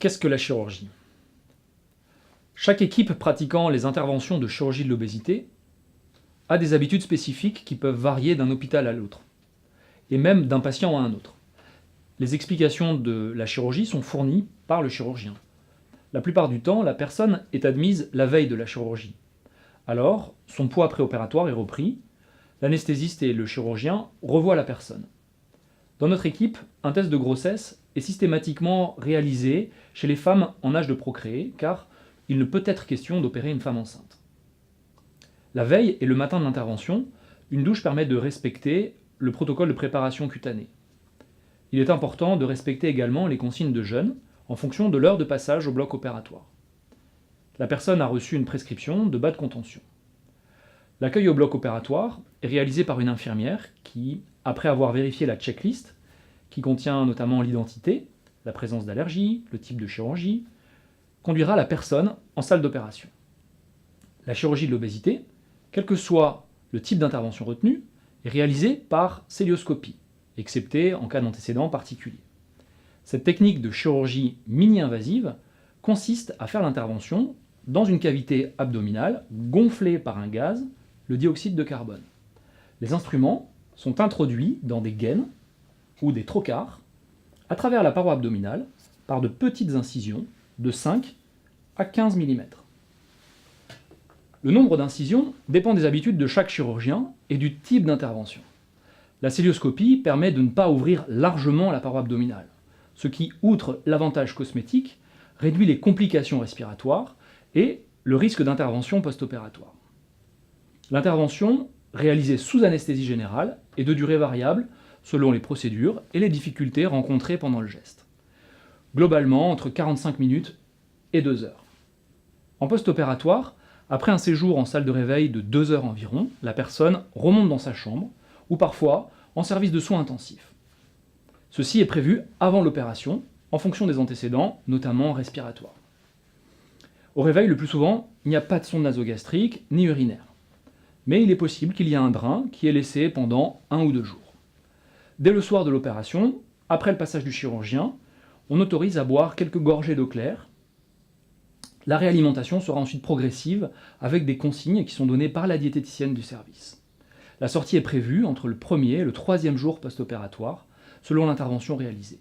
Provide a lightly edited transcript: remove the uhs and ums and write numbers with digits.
Qu'est-ce que la chirurgie? Chaque équipe pratiquant les interventions de chirurgie de l'obésité a des habitudes spécifiques qui peuvent varier d'un hôpital à l'autre, et même d'un patient à un autre. Les explications de la chirurgie sont fournies par le chirurgien. La plupart du temps, la personne est admise la veille de la chirurgie. Alors, son poids préopératoire est repris, l'anesthésiste et le chirurgien revoient la personne. Dans notre équipe, un test de grossesse est systématiquement réalisé chez les femmes en âge de procréer, car il ne peut être question d'opérer une femme enceinte. La veille et le matin de l'intervention, une douche permet de respecter le protocole de préparation cutanée. Il est important de respecter également les consignes de jeûne en fonction de l'heure de passage au bloc opératoire. La personne a reçu une prescription de bas de contention. L'accueil au bloc opératoire est réalisé par une infirmière qui, après avoir vérifié la checklist, qui contient notamment l'identité, la présence d'allergies, le type de chirurgie, conduira la personne en salle d'opération. La chirurgie de l'obésité, quel que soit le type d'intervention retenu, est réalisée par cœlioscopie, excepté en cas d'antécédent particulier. Cette technique de chirurgie mini-invasive consiste à faire l'intervention dans une cavité abdominale gonflée par un gaz, le dioxyde de carbone. Les instruments sont introduits dans des gaines ou des trocars à travers la paroi abdominale par de petites incisions de 5 à 15 mm. Le nombre d'incisions dépend des habitudes de chaque chirurgien et du type d'intervention. La cœlioscopie permet de ne pas ouvrir largement la paroi abdominale, ce qui, outre l'avantage cosmétique, réduit les complications respiratoires et le risque d'intervention post-opératoire. L'intervention, réalisée sous anesthésie générale, est de durée variable selon les procédures et les difficultés rencontrées pendant le geste. Globalement, entre 45 minutes et 2 heures. En post-opératoire, après un séjour en salle de réveil de 2 heures environ, la personne remonte dans sa chambre, ou parfois en service de soins intensifs. Ceci est prévu avant l'opération, en fonction des antécédents, notamment respiratoires. Au réveil, le plus souvent, il n'y a pas de sonde nasogastrique ni urinaire. Mais il est possible qu'il y ait un drain qui est laissé pendant 1 ou 2 jours. Dès le soir de l'opération, après le passage du chirurgien, on autorise à boire quelques gorgées d'eau claire. La réalimentation sera ensuite progressive avec des consignes qui sont données par la diététicienne du service. La sortie est prévue entre le 1er et le 3e jour post-opératoire, selon l'intervention réalisée.